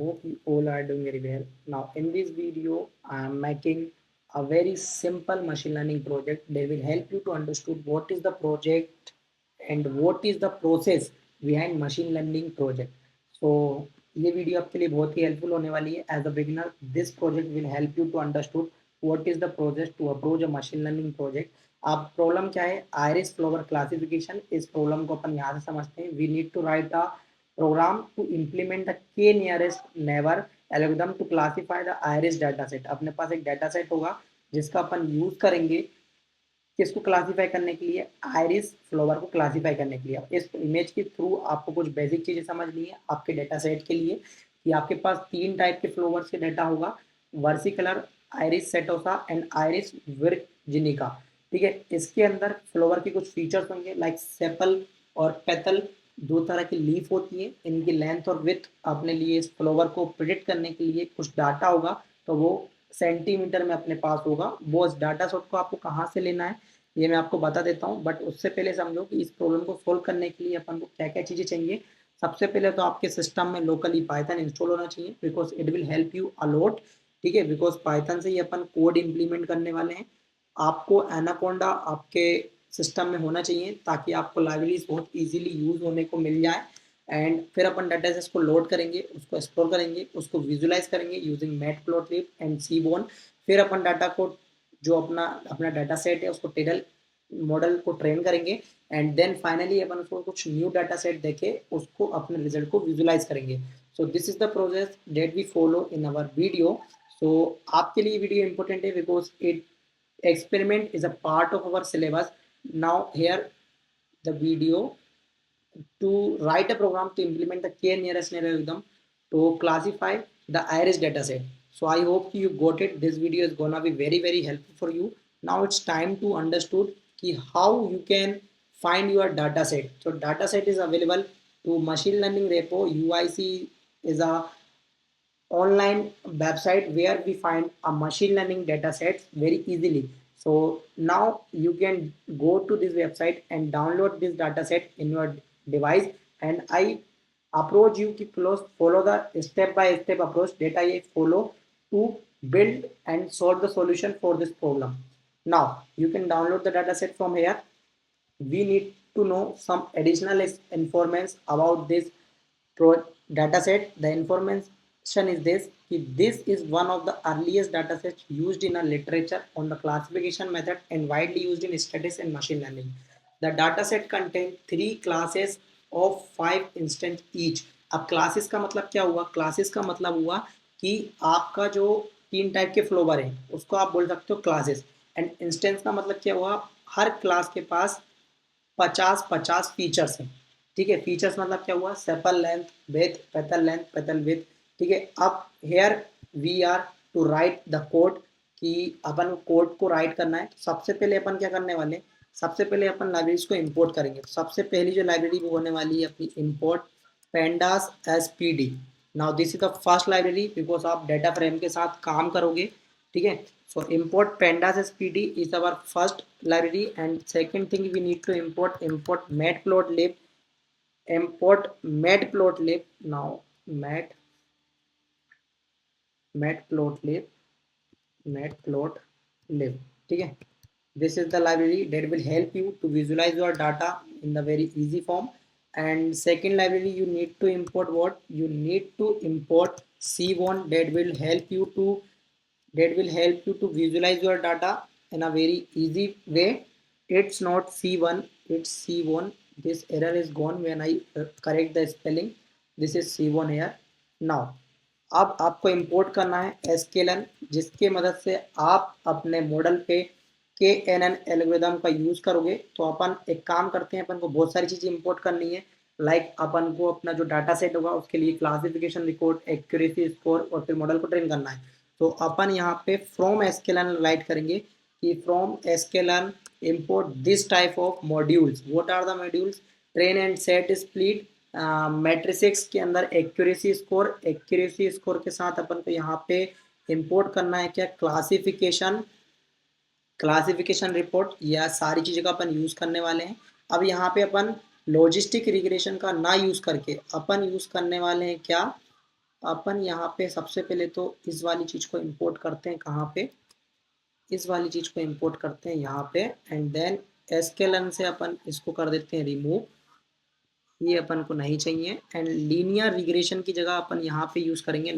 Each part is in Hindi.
hope you all are doing very well. Now, in this video, I am making a very simple machine learning project that will help you to understand what is the project and what is the process behind machine learning project. So, ये वीडियो आपके लिए बहुत ही हेल्पफुल होने वाली है. As a beginner, this project will help you to understood what is the process to approach a machine learning project. अब प्रॉब्लम क्या है? Iris flower classification. इस प्रॉब्लम को अपन यहाँ से समझते हैं. We need to write a program to implement the k nearest neighbor algorithm to classify the iris data set. अपने पास एक डाटा सेट होगा जिसका अपन यूज करेंगे किसको क्लासीफाई करने के लिए? आयरिस फ्लावर को क्लासीफाई करने के लिए. इस इमेज के थ्रू आपको कुछ बेसिक चीजें समझनी है आपके डाटा सेट के लिए कि आपके पास 3 टाइप के फ्लावर्स के डाटा होगा: versicolour, iris setosa and iris virginica. ठीक है, इसके अंदर फ्लावर के कुछ फीचर्स होंगे लाइक सेपल और पेटल. 2 तरह की लीफ होती है, इनकी लेंथ और विड्थ अपने लिए इस फ्लावर को प्रिडिक्ट करने के लिए कुछ डाटा होगा, तो वो सेंटीमीटर में अपने पास होगा. वो इस डाटा सेट को आपको कहाँ से लेना है ये मैं आपको बता देता हूँ, बट उससे पहले समझो कि इस प्रॉब्लम को सोल्व करने के लिए अपन को क्या क्या चीज़ें चाहिए. सबसे पहले तो आपके सिस्टम में लोकली पाइथन इंस्टॉल होना चाहिए because it will help you a lot. ठीक है, बिकॉज पाइथन से ही अपन कोड इम्प्लीमेंट करने वाले हैं. आपको एनाकोंडा आपके सिस्टम में होना चाहिए ताकि आपको लाइब्रेरीज बहुत इजीली यूज होने को मिल जाए. एंड फिर अपन डाटा सेट्स को लोड करेंगे, उसको एक्सप्लोर करेंगे, उसको विजुलाइज करेंगे यूजिंग मैटप्लॉटलिब एंड सीबोर्न. फिर अपन डाटा को जो अपना अपना डाटा सेट है उसको टेडल मॉडल को ट्रेन करेंगे एंड देन फाइनली अपन उसको कुछ न्यू डाटा सेट देके उसको अपने रिजल्ट को विजुलाइज करेंगे. So this is the process that we follow in our video. So आपके लिए वीडियो इंपॉर्टेंट है because it experiment is a part of our syllabus. Now here the video to write a program to implement the k nearest neighbor algorithm to classify the iris data set. So I hope you got it. This video is gonna be very helpful for you. Now it's time to understood ki how you can find your data set. So data set is available to machine learning repo. UIC is a online website where we find a machine learning data sets very easily. So now you can go to this website and download this data set in your device, and I approach you to follow the step-by-step approach that I follow to build and solve the solution for this problem. Now you can download the data set from here. We need to know some additional information about this data set. The information is this: this is one of the earliest data sets used in a literature on the classification method and widely used in statistics and machine learning. The data set contains 3 classes of 5 instance each. अब क्लासेस का मतलब क्या हुआ? क्लासेस का मतलब हुआ कि आपका जो 3 टाइप के फ्लोवर है उसको आप बोल सकते हो क्लासेस. एंड इंस्टेंस का मतलब क्या हुआ? हर क्लास के पास 50 फीचर्स हैं. ठीक है, फीचर्स मतलब क्या हुआ? Sepal length, width, petal length, petal width. ठीक है, अब here we are to write the code कि अपन कोड को राइट करना है. तो सबसे पहले अपन क्या करने वाले? सबसे पहले अपन लाइब्रेरीज को इंपोर्ट करेंगे. तो सबसे पहली जो लाइब्रेरी वो होने वाली है अपनी import pandas SPD. Now this is the first library because आप डाटा फ्रेम के साथ काम करोगे. ठीक है, so import pandas SPD is our first library, and second thing we need to import matplotlib. Now matplotlib. ठीक है, this is the library that will help you to visualize your data in the very easy form. And second library you need to import what? You need to import Seaborn that will help you to visualize your data in a very easy way. It's not C1, it's C1. This error is gone when I correct the spelling. This is C1 here. Now अब आपको इंपोर्ट करना है sklearn, जिसके मदद से आप अपने मॉडल पे KNN एल्गोरिथम का यूज करोगे. तो अपन एक काम करते हैं, अपन को बहुत सारी चीजें इंपोर्ट करनी है. लाइक अपन को अपना जो डाटा सेट होगा उसके लिए क्लासिफिकेशन रिकॉर्ड, एक्यूरेसी स्कोर और फिर मॉडल को ट्रेन करना है. तो अपन यहाँ पे फ्रॉम sklearn राइट करेंगे कि from sklearn import this type of modules. what are the modules? train and set split, matrices के अंदर एक्यूरेसी स्कोर के साथ अपन को यहाँ पे इंपोर्ट करना है क्या? Classification report. या सारी चीज़ों का अपन यूज़ करने वाले हैं. अब यहाँ पे अपन लॉजिस्टिक रिग्रेशन का ना यूज़ करके अपन यूज़ करने वाले हैं क्या? अपन यहाँ पे सबसे पहले तो इस वाली चीज को इंपोर्ट करते हैं, कहाँ पे, इस वाली चीज को इंपोर्ट करते हैं यहाँ पे, एंड देन एसकेलन से अपन इसको कर देते हैं रिमूव, ये अपन को नहीं चाहिए। एंड लीनियर रिग्रेशन की जगह अपन यहाँ पे यूज करेंगे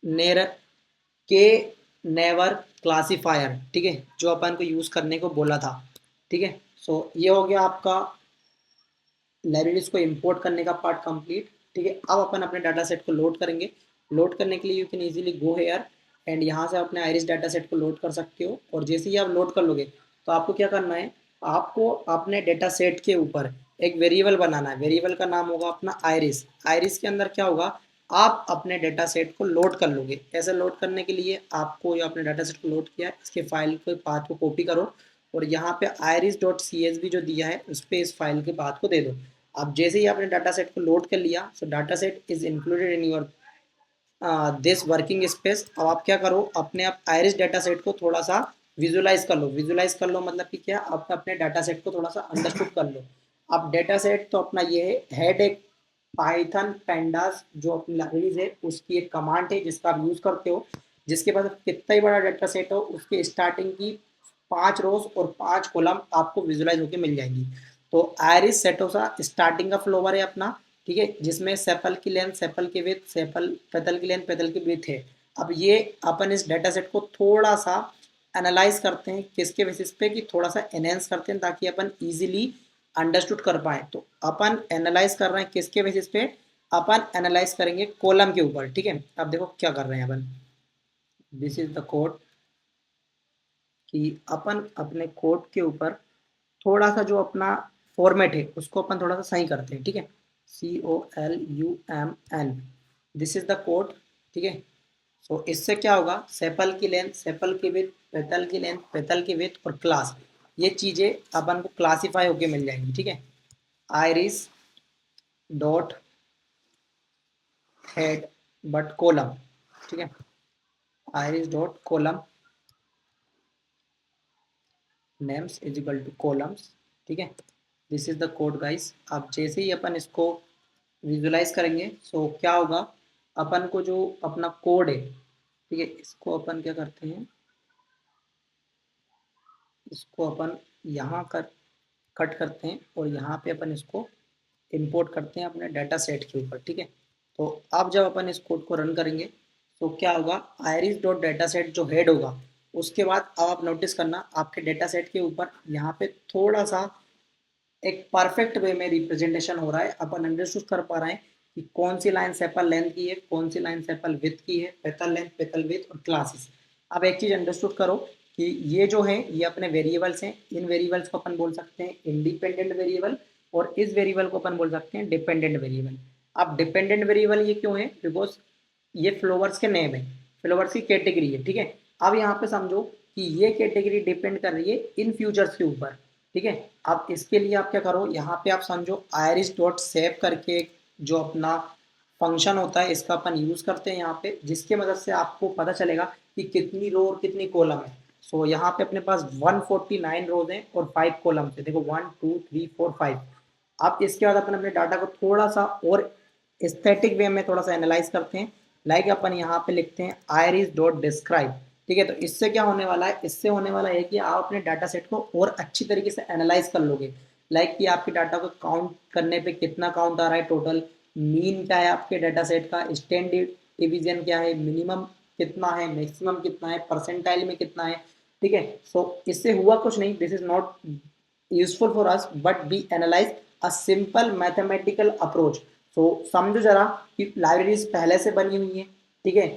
नेर के नेवर क्लासिफायर, ठीक है, जो अपन को यूज करने को बोला था, ठीक है। सो ये हो गया आपका लाइब्रेरीज को इंपोर्ट करने का पार्ट कंप्लीट, ठीक है। अब अपन अपने डाटा सेट को लोड करेंगे। लोड करने के लिए you can easily go here and यहाँ से अपने आइरिस डाटा सेट को लोड कर सकते हो। और जैसे ही आप लोड कर लोगे तो आपको क्या करना है, आपको अपने डेटा सेट के ऊपर एक वेरिएबल बनाना है। वेरिएबल का नाम होगा अपना आइरिस। आइरिस के अंदर क्या होगा, आप अपने डेटा सेट को लोड कर लोगे। ऐसे लोड करने के लिए आपको जो अपने डाटा सेट को लोड किया है इसके फाइल के पाथ को कॉपी करो और यहाँ पे iris.csv जो दिया है उस पर इस फाइल के पाथ को दे दो। अब जैसे ही आपने डाटा सेट को लोड कर लिया, सो data set is included in your this working space. अब आप क्या करो, अपने आप आइरिस डाटा सेट को थोड़ा सा विजुलाइज कर लो। विजुलाइज कर लो मतलब कि क्या, आप अपने डाटा सेट को थोड़ा सा अंडरस्टूड कर लो। अब डाटा सेट तो अपना ये है, हेड एक पाइथन पेंडास जो अपनी लाइब्रेरीज है उसकी एक कमांड है जिसका आप यूज करते हो। जिसके पास कितना ही बड़ा डाटा सेट हो उसके स्टार्टिंग की 5 रोज और 5 कॉलम आपको विजुलाइज होकर मिल जाएंगी। तो आयरिस सेटोसा स्टार्टिंग का फ्लोवर है अपना, ठीक है, जिसमें सेपल की लेंथ, सेपल की विड्थ, सेपल पेटल की लेंथ, पेटल की विड्थ है। अब ये अपन इस डाटा सेट को थोड़ा सा एनालाइज करते हैं, किसके बेसिस पे, कि थोड़ा सा एनहेंस करते हैं ताकि अपन इजीली अंडरस्टूड कर पाए। तो अपन एनालाइज कर रहे हैं किसके बेसिस पे, अपन एनालाइज करेंगे कॉलम के ऊपर, ठीक है। अब देखो क्या कर रहे हैं अपन, दिस इज द कोड, कि अपन अपने कोड के ऊपर थोड़ा सा जो अपना फॉर्मेट है उसको अपन थोड़ा सा सही करते हैं, ठीक है। COLUMN, this is the code, ठीक है। सो इससे क्या होगा, सेपल की लेंथ, सेपल की विड्थ, पेटल की लेंथ, पेटल की विड्थ और क्लास, ये चीजें अपन को क्लासीफाई होके मिल जाएंगी, ठीक है। Iris dot head but column, ठीक है, iris dot column names is equal two columns, ठीक है। This is the code guys. अब जैसे ही अपन इसको विजुलाइज करेंगे सो क्या होगा, अपन को जो अपना कोड है, ठीक है, इसको अपन क्या करते हैं, इसको अपन यहाँ कर कट करते हैं और यहाँ पे अपन इसको इंपोर्ट करते हैं अपने डाटा सेट के ऊपर, ठीक है। तो अब जब अपन इस कोड को रन करेंगे तो क्या होगा, आयरिस डॉट डाटा सेट जो हेड होगा उसके बाद अब आप नोटिस करना आपके डाटा सेट के ऊपर यहाँ पे थोड़ा सा एक परफेक्ट वे में रिप्रेजेंटेशन हो रहा है। अपन अंडरस्टूड कर पा रहे हैं कि कौन सी लाइन सेपल लेंथ की है, कौन सी लाइन सेपल विड्थ की है, पेटल लेंथ, पेटल विड्थ और क्लासेस। अब एक चीज अंडरस्टूड करो कि ये जो है ये अपने वेरिएबल्स हैं। इन वेरिएबल्स को अपन बोल सकते हैं इंडिपेंडेंट वेरिएबल और इस वेरिएबल को अपन बोल सकते हैं डिपेंडेंट वेरिएबल। अब डिपेंडेंट वेरिएबल ये क्यों है, बिकॉज ये फ्लोवर्स के नेम है, फ्लोवर्स की कैटेगरी है, ठीक है। अब यहाँ पे समझो कि ये कैटेगरी डिपेंड कर रही है इन फ्यूचर्स के ऊपर, ठीक है। अब इसके लिए आप क्या करो, यहाँ पे आप समझो आयरिस डॉट सेव करके जो अपना फंक्शन होता है इसका अपन यूज करते हैं यहाँ पे, जिसके मदद से आपको पता चलेगा कि कितनी रो और कितनी कॉलम है। सो यहाँ पे अपने पास 149 रोज हैं और 5 कॉलम है, देखो 1 2 3 4 5। अब इसके बाद अपन अपने डाटा को थोड़ा सा और एस्थेटिक वे में थोड़ा सा एनालाइज करते हैं। लाइक अपन यहाँ पे लिखते हैं आयरिस डॉट डिस्क्राइब, ठीक है। तो इससे क्या होने वाला है, इससे होने वाला है कि आप अपने डाटा सेट को और अच्छी तरीके से एनालाइज कर लोगे। लाइक कि आपके डाटा को काउंट करने पे कितना काउंट आ रहा है टोटल, मीन क्या है आपके डाटा सेट का, स्टैंडर्ड डिवीजन क्या है, मिनिमम कितना है, मैक्सिमम कितना है, परसेंटाइल में कितना है, ठीक है। सो इससे हुआ कुछ नहीं, this is not useful for us but we analyse a simple mathematical approach. So समझो जरा कि लाइब्रेरीज पहले से बनी हुई है, ठीक है,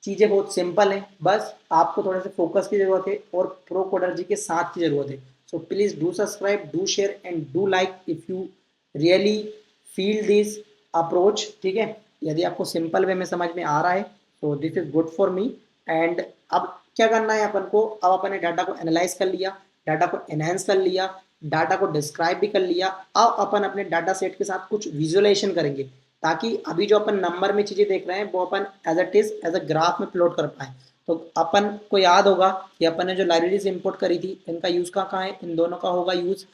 चीज़ें बहुत सिंपल है, बस आपको थोड़े से फोकस की जरूरत है और प्रो कोडर जी के साथ की जरूरत है। So please do subscribe, do share and do like if you really feel this approach, ठीक है। यदि आपको सिंपल वे में समझ में आ रहा है तो this is good for me. And अब क्या करना है अपन को, अब अपन ने डाटा को एनालाइज कर लिया, डाटा को एनहेंस कर लिया, डाटा को डिस्क्राइब भी कर लिया। अब अपन अपने डाटा सेट के साथ कुछ विजुअलाइजेशन करेंगे ताकि अभी जो अपन नंबर में चीजें देख रहे हैं वो अपन as it is as a graph में प्लॉट कर पाए। तो अपन को याद होगा कि अपन ने जो लाइब्रेरी से इंपोर्ट करी थी इनका यूज कहाँ कहाँ है, इन दोनों का होगा यूज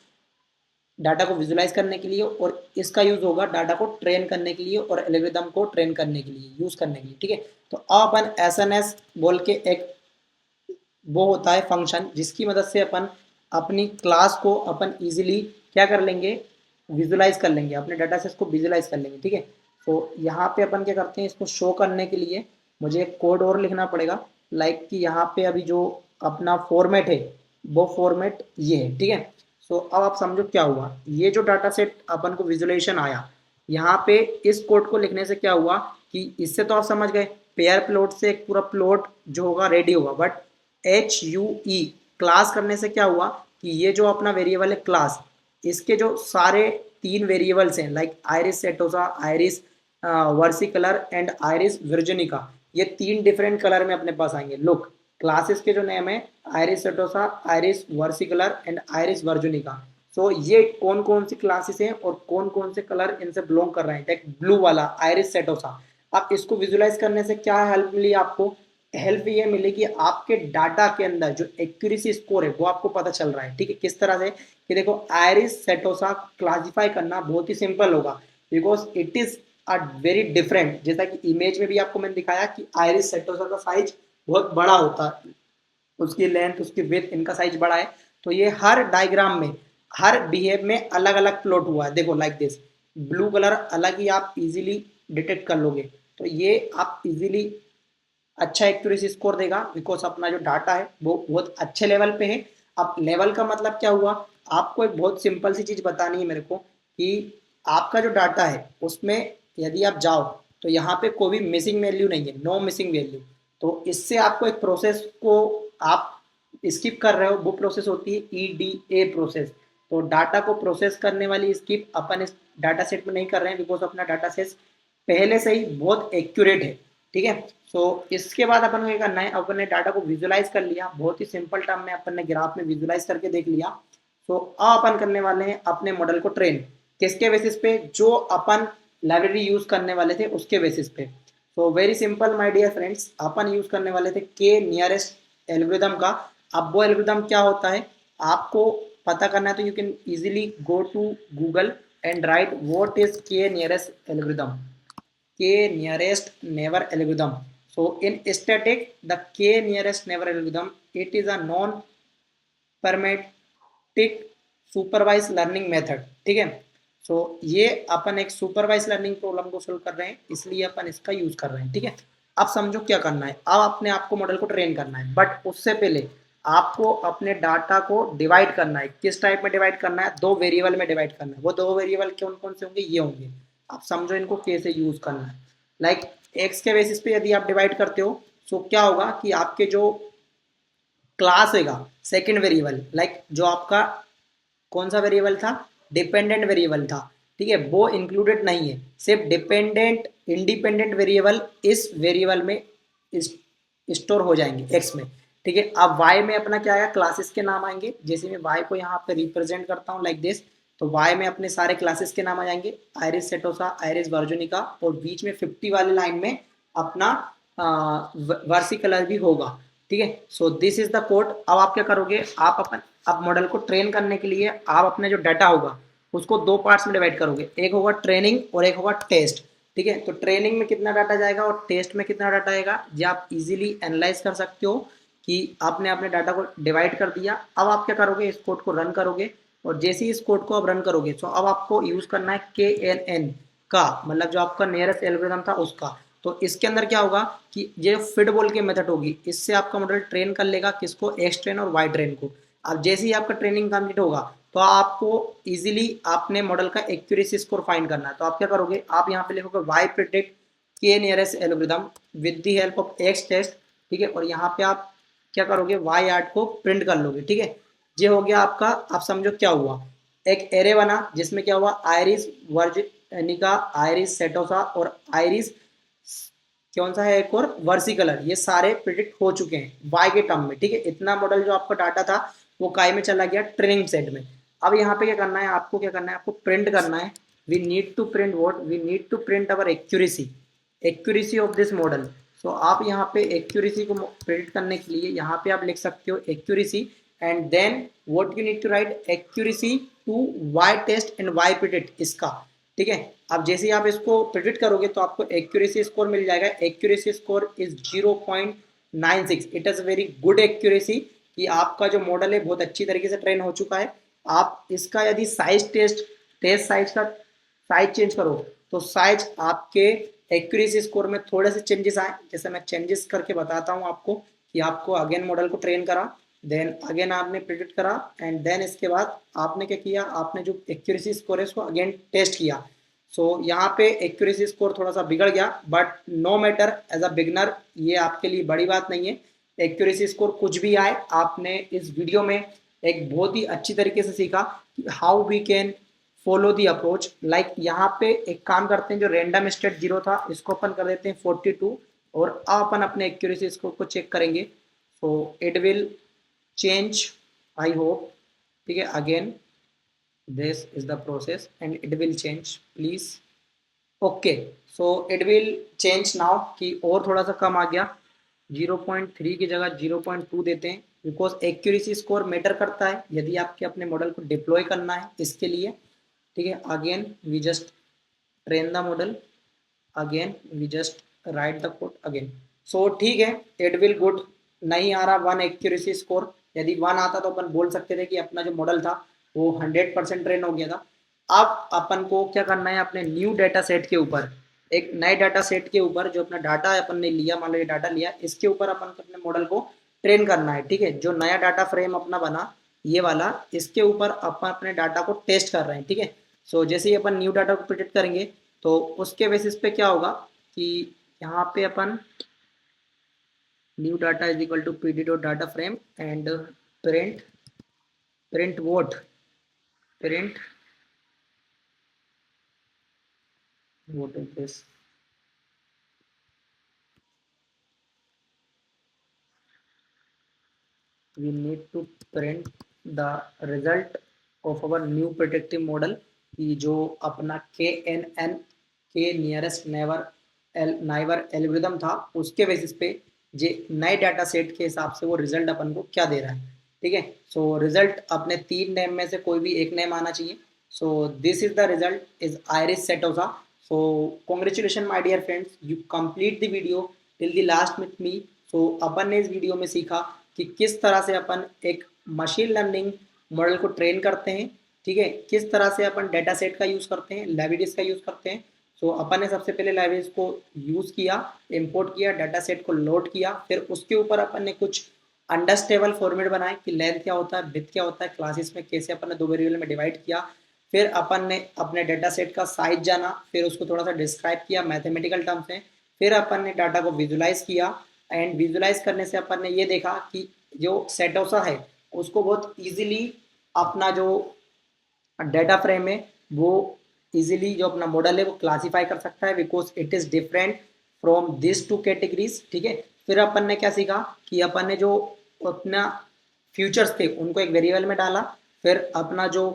डाटा को विजुलाइज करने के लिए, और इसका यूज होगा डाटा को ट्रेन करने के लिए और एल्गोरिदम को ट्रेन करने के लिए, यूज करने के लिए, ठीक है। तो अब अपन एसएनएस बोल के एक वो होता है फंक्शन, जिसकी मदद से अपन अपनी क्लास को अपन इजीली क्या कर लेंगे, विजुलाइज कर लेंगे, अपने डाटा सेट्स को विजुलाइज कर लेंगे, ठीक है। तो यहाँ पे अपन क्या करते हैं, इसको शो करने के लिए मुझे एक कोड और लिखना पड़ेगा, लाइक कि यहाँ पे अभी जो अपना फॉर्मेट है वो फॉर्मेट ये है, ठीक है। सो अब आप समझो क्या हुआ, ये जो डाटा सेट अपन को विजुलाइजेशन आया, यहाँ पे इस कोड को लिखने से क्या हुआ कि इससे तो आप समझ गए पेयर प्लॉट से एक पूरा प्लॉट जो होगा रेडी होगा, बट HUE क्लास करने से क्या हुआ कि ये जो अपना वेरिएबल है क्लास, इसके जो सारे 3 वेरिएबल्स हैं like iris setosa, iris versicolour and iris virginica, ये 3 डिफरेंट कलर में अपने पास आएंगे। लुक, क्लासेस के जो नेम है iris setosa, iris versicolour and iris virginica. So ये कौन कौन सी क्लासेस हैं और कौन कौन से कलर इनसे बिलोंग कर रहे हैं, लाइक ब्लू वाला आयरिस सेटोसा। अब इसको विजुलाइज करने से क्या हेल्प मिली आपको, हेल्प ये मिली कि आपके डाटा के अंदर जो एक्यूरेसी स्कोर है वो आपको पता चल रहा है, ठीक है। किस तरह से कि देखो आयरिस सेटोसा क्लासिफाई करना बहुत ही सिंपल होगा, because it is a very different, जैसा कि इमेज में भी आपको मैंने दिखाया कि आयरिस सेटोसा का साइज बहुत बड़ा होता है, उसकी लेंथ उसकी विड्थ इनका साइज बड़ा है। तो ये हर डायग्राम में हर बिहेव में अलग अलग प्लॉट हुआ है, देखो लाइक दिस, ब्लू कलर अलग ही आप इजीली डिटेक्ट कर लोगे। तो ये आप इजीली अच्छा एक्यूरेसी स्कोर देगा, बिकॉज अपना जो डाटा है वो बहुत अच्छे लेवल पे है। अब लेवल का मतलब क्या हुआ, आपको एक बहुत सिंपल सी चीज बतानी है मेरे को कि आपका जो डाटा है उसमें यदि आप जाओ तो यहाँ पे कोई भी मिसिंग वैल्यू नहीं है, नो मिसिंग वैल्यू। तो इससे आपको एक प्रोसेस को आप स्किप कर रहे हो, वो प्रोसेस होती है EDA प्रोसेस। तो डाटा को प्रोसेस करने वाली स्किप अपन इस डाटा सेट में नहीं कर रहे हैं, बिकॉज अपना डाटा सेट पहले से ही बहुत एक्यूरेट है, ठीक है। सो इसके बाद अपन को क्या करना है, अपन ने डाटा को विजुलाइज कर लिया, बहुत ही सिंपल टर्म में अपन ने ग्राफ में विजुलाइज करके देख लिया। सो अब अपन करने वाले हैं अपने मॉडल को ट्रेन, किसके बेसिस पे, जो अपन लाइब्रेरी यूज करने वाले थे उसके बेसिस पे। So very simple my dear friends, अपन यूज करने वाले थे के नियरेस्ट एल्गोरिदम का। अब वो एल्गोरिदम क्या होता है आपको पता करना है, तो you can easily go to Google and write what is K nearest algorithm, k nearest neighbor algorithm. So in static, the k nearest neighbor algorithm, it is a non permitted supervised learning method, ठीक है। सो ये अपन एक सुपरवाइज लर्निंग प्रॉब्लम को सोल्व कर रहे हैं, इसलिए अपन इसका यूज कर रहे हैं, ठीक है। अब समझो क्या करना है, अब अपने आप को मॉडल को ट्रेन करना है, बट उससे पहले आपको अपने डाटा को डिवाइड करना है। किस टाइप में डिवाइड करना है, 2 वेरिएबल में डिवाइड करना है। वो 2 वेरिएबल कौन कौन से होंगे, ये होंगे। आप समझो इनको कैसे यूज करना है। लाइक एक्स के बेसिस पे यदि आप डिवाइड करते हो तो क्या होगा कि आपके जो क्लास होगा सेकेंड वेरिएबल, लाइक जो आपका कौन सा वेरिएबल था, डिपेंडेंट वेरिएबल था, ठीक है, वो इंक्लूडेड नहीं है। सिर्फ डिपेंडेंट इंडिपेंडेंट वेरिएबल इस वेरिएबल में स्टोर हो जाएंगे एक्स में, ठीक है। अब वाई में अपना क्या आएगा, क्लासेस के नाम आएंगे। जैसे मैं वाई को यहाँ पे रिप्रेजेंट करता हूँ लाइक दिस, तो वाई में अपने सारे क्लासेस के नाम आ जाएंगे, आयरिस सेटोसा, आयरिस वर्जोनिका, और बीच में 50 वाली लाइन में अपना वर्सी कलर भी होगा, ठीक है। So this is the code. अब आप क्या करोगे, आप अपन अब मॉडल को ट्रेन करने के लिए आप अपने जो डाटा होगा उसको 2 पार्ट्स में डिवाइड करोगे, एक होगा ट्रेनिंग और एक होगा टेस्ट, ठीक है। तो ट्रेनिंग में कितना डाटा जाएगा और टेस्ट में कितना डाटा आएगा, ये आप इजीली एनालाइज कर सकते हो कि आपने अपने डाटा को डिवाइड कर दिया। अब आप क्या करोगे, इस कोड को रन करोगे, और जैसे ही इस कोड को आप रन करोगे तो अब आपको यूज करना है KNN का, मतलब जो आपका नियरेस्ट एल्गोरिथम था उसका। तो इसके अंदर क्या होगा कि ये फिट बोल के मेथड होगी, इससे आपका मॉडल ट्रेन कर लेगा किसको, एक्स ट्रेन और वाई ट्रेन को। अब जैसे ही आपका ट्रेनिंग कंप्लीट होगा तो आपको इजीली अपने मॉडल का एक्यूरेसी स्कोर फाइंड करना है। तो आप क्या करोगे, आप यहाँ पे लिखोगे y predict K nearest algorithm with the help of x test, ठीक है। और यहाँ पे आप क्या करोगे, वाई आर्ट को प्रिंट कर लोगे, ठीक है। ये हो गया आपका। आप समझो क्या हुआ, एक एरे बना जिसमें क्या हुआ, आयरिस वर्जिनिका, आयरिस सेटोसा और आयरिस कौन सा है एक और वर्सी कलर, ये सारे प्रिडिक्ट हो चुके हैं वाई के टर्म में, ठीक है। इतना मॉडल जो आपका डाटा था वो काय में चला गया, ट्रेनिंग सेट में। अब यहाँ पे क्या करना है, आपको क्या करना है, आपको प्रिंट करना है। We need to print what, we need to print our accuracy, accuracy of this model. So आप यहाँ पे एक्यूरेसी को प्रिंट करने के लिए यहाँ पे आप लिख सकते हो accuracy and then what you need to write accuracy to y test and y predict इसका, ठीक है। अब जैसे ही आप इसको प्रिडिक्ट करोगे तो आपको एक्यूरेसी स्कोर मिल जाएगा। Accuracy score is 0.96। It is very good accuracy कि आपका जो मॉडल है बहुत अच्छी तरीके से ट्रेन हो चुका है। आप इसका यदि साइज टेस्ट साइज का साइज चेंज करो तो साइज आपके एक्यूरेसी स्कोर में थोड़े से चेंजेस आए। जैसे मैं चेंजेस करके बताता हूँ आपको कि आपको अगेन मॉडल को ट्रेन करा, देन अगेन आपने प्रिडिक्ट करा, एंड देन इसके बाद आपने क्या किया, आपने जो एक्यूरेसी स्कोर है उसको अगेन टेस्ट किया। सो यहाँ पे एक्यूरेसी स्कोर थोड़ा सा बिगड़ गया, but no matter, as a beginner ये आपके लिए बड़ी बात नहीं है। एक्यूरेसी स्कोर कुछ भी आए, आपने इस वीडियो में एक बहुत ही अच्छी तरीके से सीखा कि how we can follow the approach. Like यहाँ पे एक काम करते हैं, जो रैंडम स्टेट 0 था इसको अपन कर देते हैं 42, और अब अपन अपने एक्यूरेसी स्कोर को चेक करेंगे। So it will change, I hope, ठीक है। Again this is the process and it will change please. Okay, so it will change now कि और थोड़ा सा कम आ गया, 0.3 की जगह 0.2 देते हैं, बिकॉज एक्यूरेसी स्कोर मैटर करता है यदि आपके अपने मॉडल को डिप्लॉय करना है इसके लिए, ठीक है। Again we just train the model, again we just write the code again. So ठीक है, इट विल गुड। नहीं आ रहा 1 एक्यूरेसी स्कोर, यदि 1 आता तो अपन बोल सकते थे कि अपना जो मॉडल था वो 100% ट्रेन हो गया था। अब अपन को क्या करना है, अपने न्यू डाटा सेट के ऊपर, एक नए डाटा सेट के ऊपर जो अपना डाटा है अपन ने लिया, मान लो ये डाटा लिया, इसके ऊपर अपन को अपने मॉडल को ट्रेन करना है, ठीक है। जो नया डाटा फ्रेम अपना बना ये वाला, इसके ऊपर अपन अपने डाटा को टेस्ट कर रहे हैं, ठीक है। सो जैसे ही अपन न्यू डाटा को प्रिडिक्ट करेंगे तो उसके बेसिस पे क्या होगा कि यहाँ पे अपन new data is equal to pd dot data frame and print what, print what is this, we need to print the result of our new predictive model कि जो अपना KNN के नियरेस्ट नाइबर एल्गोरिथम था उसके बेसिस पे जे नए डाटा सेट के हिसाब से वो रिजल्ट अपन को क्या दे रहा है, ठीक है। सो रिजल्ट अपने 3 नेम में से कोई भी एक नेम आना चाहिए। So this is the result is iris setosa. So congratulation my dear friends, you complete the video till the last with me. So अपन ने इस वीडियो में सीखा कि किस तरह से अपन एक मशीन लर्निंग मॉडल को ट्रेन करते हैं, ठीक है। किस तरह से अपन डाटा सेट का यूज़ करते हैं, लाइब्रेरीज का यूज़ करते हैं। सो अपन ने सबसे पहले लाइब्रेरीज को यूज़ किया, इंपोर्ट किया, डाटा सेट को लोड किया, फिर उसके ऊपर अपन ने कुछ अंडरस्टेबल फॉर्मेट बनाए कि लेंथ क्या होता है, विड्थ क्या होता है, क्लासेस में कैसे अपन ने 2 वेरिएबल में डिवाइड किया। फिर अपन ने अपने डाटा सेट का साइज जाना, फिर उसको थोड़ा सा डिस्क्राइब किया मैथमेटिकल टर्म्स में, फिर अपन ने डाटा को विजुलाइज किया, एंड विजुलाइज करने से अपन ने ये देखा कि जो सेटोसा है उसको बहुत ईजिली अपना जो डाटा फ्रेम है वो इजीली जो अपना मॉडल है वो क्लासीफाई कर सकता है, because it is different from this 2 categories, ठीक है। फिर अपन ने क्या सीखा कि अपन ने जो अपना फ्यूचर्स थे उनको एक वेरिएबल में डाला, फिर अपना जो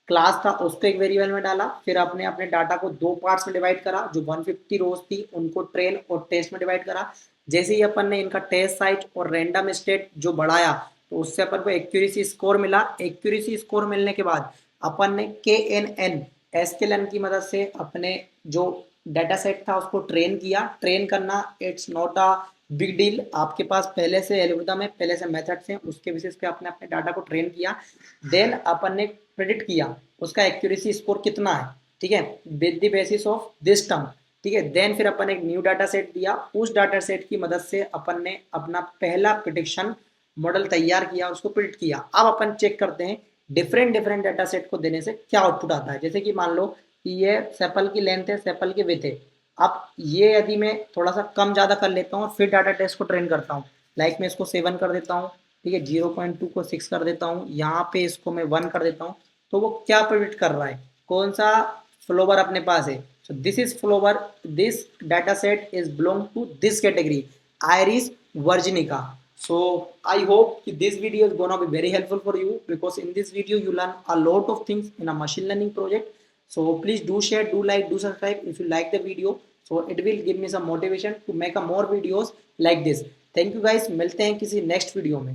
क्लास था उसको एक वेरिएबल में डाला, फिर आपने अपने डाटा को 2 पार्ट्स में डिवाइड करा, जो 150 रोज थी उनको ट्रेन और टेस्ट में डिवाइड करा। जैसे ही अपन ने इनका टेस्ट साइज और रैंडम स्टेट जो बढ़ाया तो उससे अपन को एक्यूरेसी स्कोर मिला। एक्यूरेसी स्कोर मिलने के बाद अपन ने KNN एसकेलन की मदद से अपने जो डाटा सेट था उसको ट्रेन किया। ट्रेन करना it's not a big deal, आपके पास पहले से एल्गोरिथम है, पहले से मेथड्स हैं, उसके बेसिस पे आपने अपने डाटा को ट्रेन किया। देन अपन ने प्रेडिक्ट किया उसका एक्यूरेसी स्कोर कितना है, ठीक है, with the basis of this term, ठीक है। देन फिर अपन एक न्यू डाटा सेट दिया, उस डाटा सेट की मदद से अपन ने अपना पहला प्रिडिक्शन मॉडल तैयार किया, उसको प्रिडिक्ट किया। अब अपन चेक करते हैं डिफरेंट डाटा सेट को देने से क्या आउटपुट आता है। जैसे कि मान लो कि ये सेपल की लेंथ है, सेपल की विड्थ है। अब ये यदि मैं थोड़ा सा कम ज़्यादा कर लेता हूँ और फिर डाटा टेस्ट को ट्रेन करता हूँ, लाइक मैं इसको 7 कर देता हूँ, ठीक है, 0.2 को 6 कर देता हूँ, यहाँ पे इसको मैं 1 कर देता हूँ, तो वो क्या प्रिडिक्ट कर रहा है, कौन सा फ्लोवर अपने पास है। So this is flower, this data set is belong to this category, iris virginica. So I hope this video is gonna be very helpful for you, because in this video you learn a lot of things in a machine learning project. So please do share, do like, do subscribe if you like the video. So it will give me some motivation to make a more videos like this. Thank you guys, मिलते हैं किसी next video में।